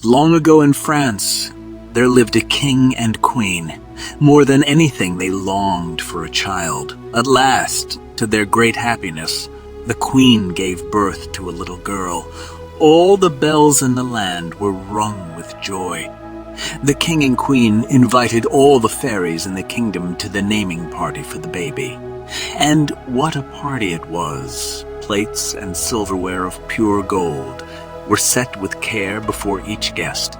Long ago in France, there lived a king and queen. More than anything, they longed for a child. At last, to their great happiness, the queen gave birth to a little girl. All the bells in the land were rung with joy. The king and queen invited all the fairies in the kingdom to the naming party for the baby. And what a party it was! Plates and silverware of pure gold were set with care before each guest.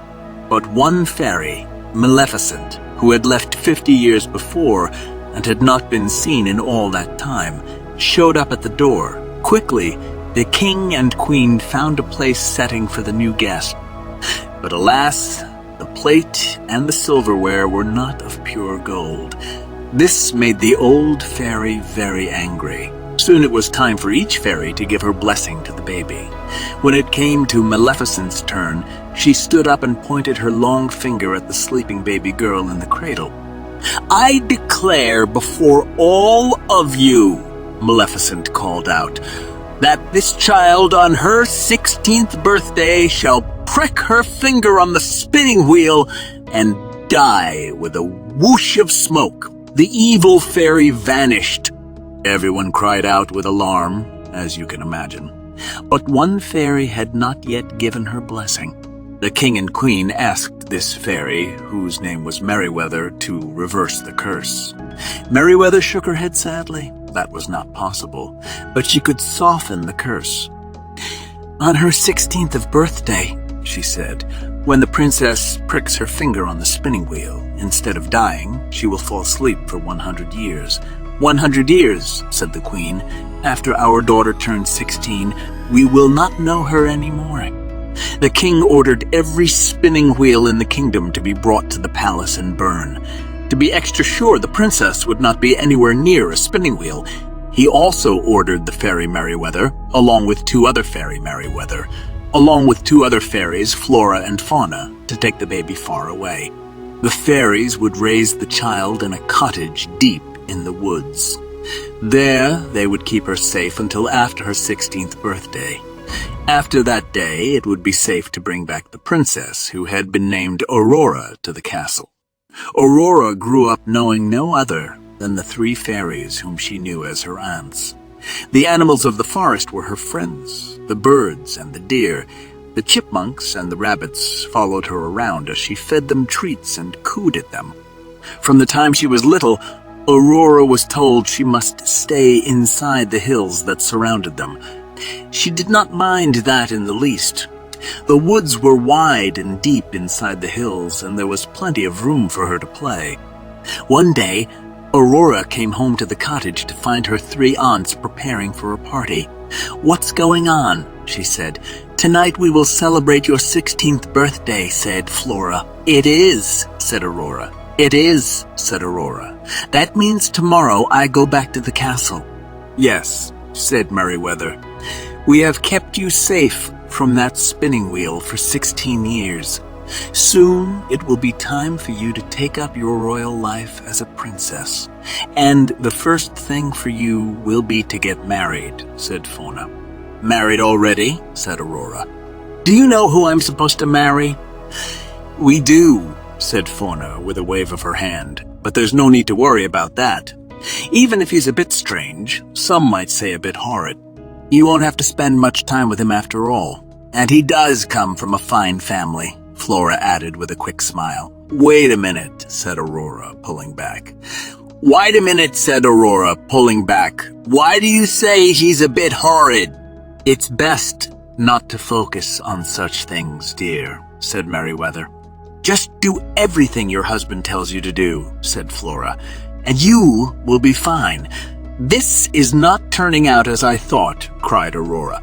But one fairy, Maleficent, who had left 50 years before and had not been seen in all that time, showed up at the door. Quickly, the king and queen found a place setting for the new guest. But alas, the plate and the silverware were not of pure gold. This made the old fairy very angry. Soon it was time for each fairy to give her blessing to the baby. When it came to Maleficent's turn, she stood up and pointed her long finger at the sleeping baby girl in the cradle. "I declare before all of you," Maleficent called out, "that this child on her 16th birthday shall prick her finger on the spinning wheel and die with a whoosh of smoke." The evil fairy vanished. Everyone cried out with alarm, as you can imagine. But one fairy had not yet given her blessing. The king and queen asked this fairy, whose name was Merryweather, to reverse the curse. Merryweather shook her head sadly. That was not possible, but she could soften the curse. "On her 16th birthday," she said, "when the princess pricks her finger on the spinning wheel, instead of dying, she will fall asleep for 100 years. 100 years, said the queen. After our daughter turns 16, we will not know her anymore." The king ordered every spinning wheel in the kingdom to be brought to the palace and burn. To be extra sure the princess would not be anywhere near a spinning wheel, he also ordered the fairy Merryweather, along with two other fairies, Flora and Fauna, to take the baby far away. The fairies would raise the child in a cottage deep in the woods. There they would keep her safe until after her 16th birthday. After that day, it would be safe to bring back the princess, who had been named Aurora, to the castle. Aurora grew up knowing no other than the three fairies whom she knew as her aunts. The animals of the forest were her friends, the birds and the deer. The chipmunks and the rabbits followed her around as she fed them treats and cooed at them. From the time she was little, Aurora was told she must stay inside the hills that surrounded them. She did not mind that in the least. The woods were wide and deep inside the hills, and there was plenty of room for her to play. One day, Aurora came home to the cottage to find her three aunts preparing for a party. "What's going on?" she said. "Tonight we will celebrate your 16th birthday," said Flora. "It is," said Aurora. "It is," said Aurora. "That means tomorrow I go back to the castle." "Yes," said Merryweather. "We have kept you safe from that spinning wheel for 16 years. Soon it will be time for you to take up your royal life as a princess. And the first thing for you will be to get married," said Fauna. "Married already?" said Aurora. "Do you know who I'm supposed to marry?" "We do," said Fauna with a wave of her hand. "But there's no need to worry about that. Even if he's a bit strange, some might say a bit horrid, you won't have to spend much time with him after all. And he does come from a fine family," Flora added with a quick smile. "Wait a minute," said Aurora, pulling back. "Wait a minute," said Aurora, pulling back. "Why do you say he's a bit horrid?" "It's best not to focus on such things, dear," said Merryweather. "Just do everything your husband tells you to do," said Flora, "and you will be fine." "This is not turning out as I thought," cried Aurora.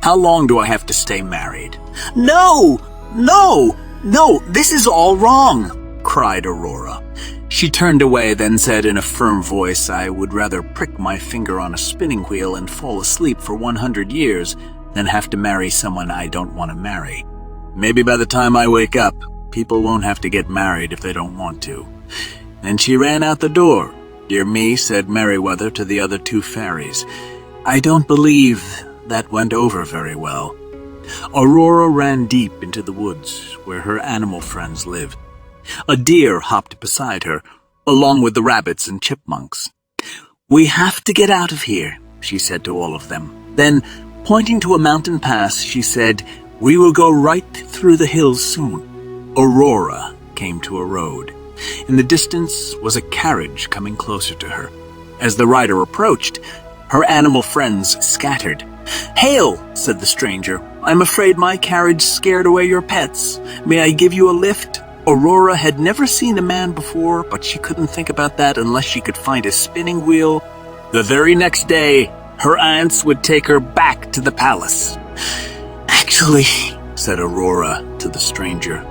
"How long do I have to stay married?" "No! No! No! This is all wrong!" cried Aurora. She turned away, then said in a firm voice, "I would rather prick my finger on a spinning wheel and fall asleep for 100 years than have to marry someone I don't want to marry. Maybe by the time I wake up, people won't have to get married if they don't want to." And she ran out the door. "Dear me," said Merryweather to the other two fairies, "I don't believe that went over very well." Aurora ran deep into the woods where her animal friends lived. A deer hopped beside her, along with the rabbits and chipmunks. "We have to get out of here," she said to all of them. Then, pointing to a mountain pass, she said, "We will go right through the hills soon." Aurora came to a road. In the distance was a carriage coming closer to her. As the rider approached, her animal friends scattered. "Hail," said the stranger. "I'm afraid my carriage scared away your pets. May I give you a lift?" Aurora had never seen a man before, but she couldn't think about that unless she could find a spinning wheel. The very next day, her aunts would take her back to the palace. "Actually," said Aurora to the stranger,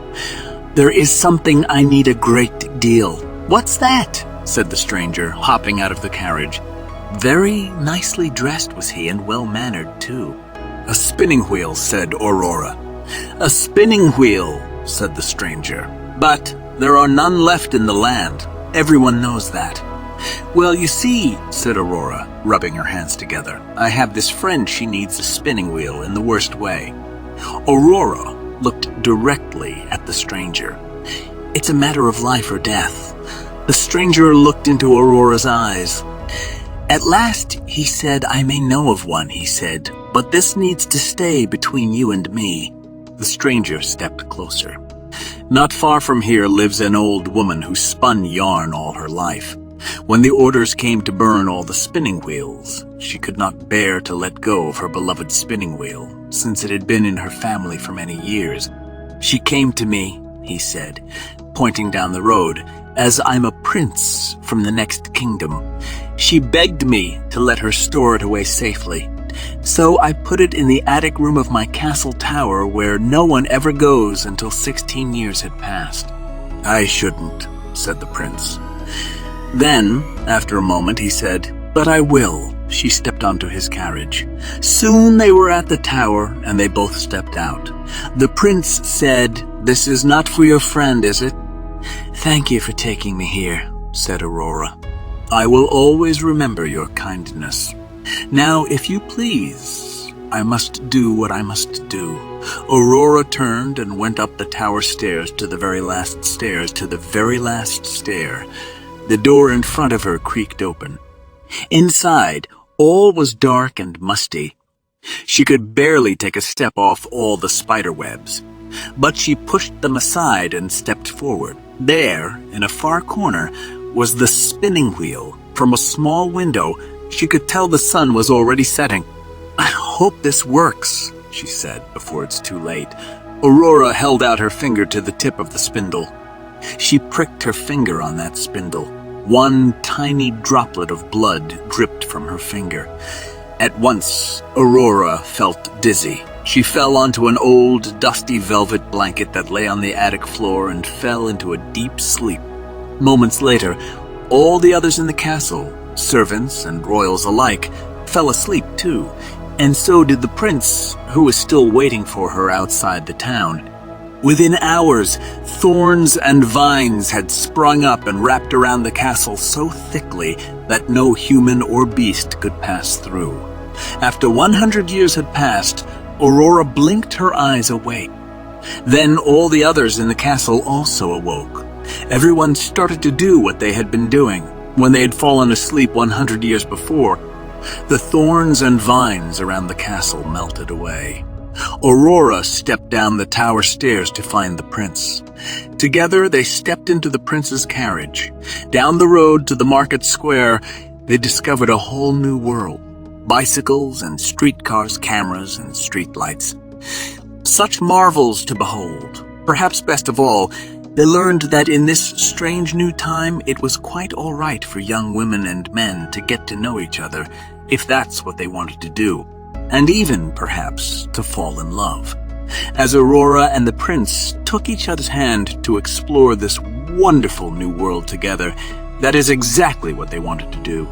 "there is something I need a great deal." "What's that?" said the stranger, hopping out of the carriage. Very nicely dressed was he, and well-mannered, too. "A spinning wheel," said Aurora. "A spinning wheel," said the stranger. "But there are none left in the land. Everyone knows that." "Well, you see," said Aurora, rubbing her hands together, "I have this friend she needs a spinning wheel in the worst way." Aurora looked directly at the stranger. "It's a matter of life or death." The stranger looked into Aurora's eyes. "At last," he said, "I may know of one," he said, "but this needs to stay between you and me." The stranger stepped closer. "Not far from here lives an old woman who spun yarn all her life. When the orders came to burn all the spinning wheels, she could not bear to let go of her beloved spinning wheel, since it had been in her family for many years. She came to me," he said, pointing down the road, "as I'm a prince from the next kingdom. She begged me to let her store it away safely. So I put it in the attic room of my castle tower where no one ever goes until 16 years had passed." "I shouldn't," said the prince. Then, after a moment, he said, "But I will." She stepped onto his carriage. Soon they were at the tower, and they both stepped out. The prince said, "This is not for your friend, is it?" "Thank you for taking me here," said Aurora. "I will always remember your kindness. Now, if you please, I must do what I must do." Aurora turned and went up the tower stairs to the very last stairs, to the very last stair. The door in front of her creaked open. Inside, all was dark and musty. She could barely take a step off all the spider webs. But she pushed them aside and stepped forward. There, in a far corner, was the spinning wheel. From a small window, she could tell the sun was already setting. "I hope this works," she said, before it's too late. Aurora held out her finger to the tip of the spindle. She pricked her finger on that spindle. One tiny droplet of blood dripped from her finger. At once, Aurora felt dizzy. She fell onto an old, dusty velvet blanket that lay on the attic floor and fell into a deep sleep. Moments later, all the others in the castle, servants and royals alike, fell asleep too, and so did the prince, who was still waiting for her outside the town. Within hours, thorns and vines had sprung up and wrapped around the castle so thickly that no human or beast could pass through. After 100 years had passed, Aurora blinked her eyes awake. Then all the others in the castle also awoke. Everyone started to do what they had been doing when they had fallen asleep 100 years before. The thorns and vines around the castle melted away. Aurora stepped down the tower stairs to find the prince. Together they stepped into the prince's carriage. Down the road to the market square, they discovered a whole new world. Bicycles and streetcars, cameras and streetlights. Such marvels to behold. Perhaps best of all, they learned that in this strange new time it was quite all right for young women and men to get to know each other, if that's what they wanted to do, and even, perhaps, to fall in love. As Aurora and the prince took each other's hand to explore this wonderful new world together, that is exactly what they wanted to do.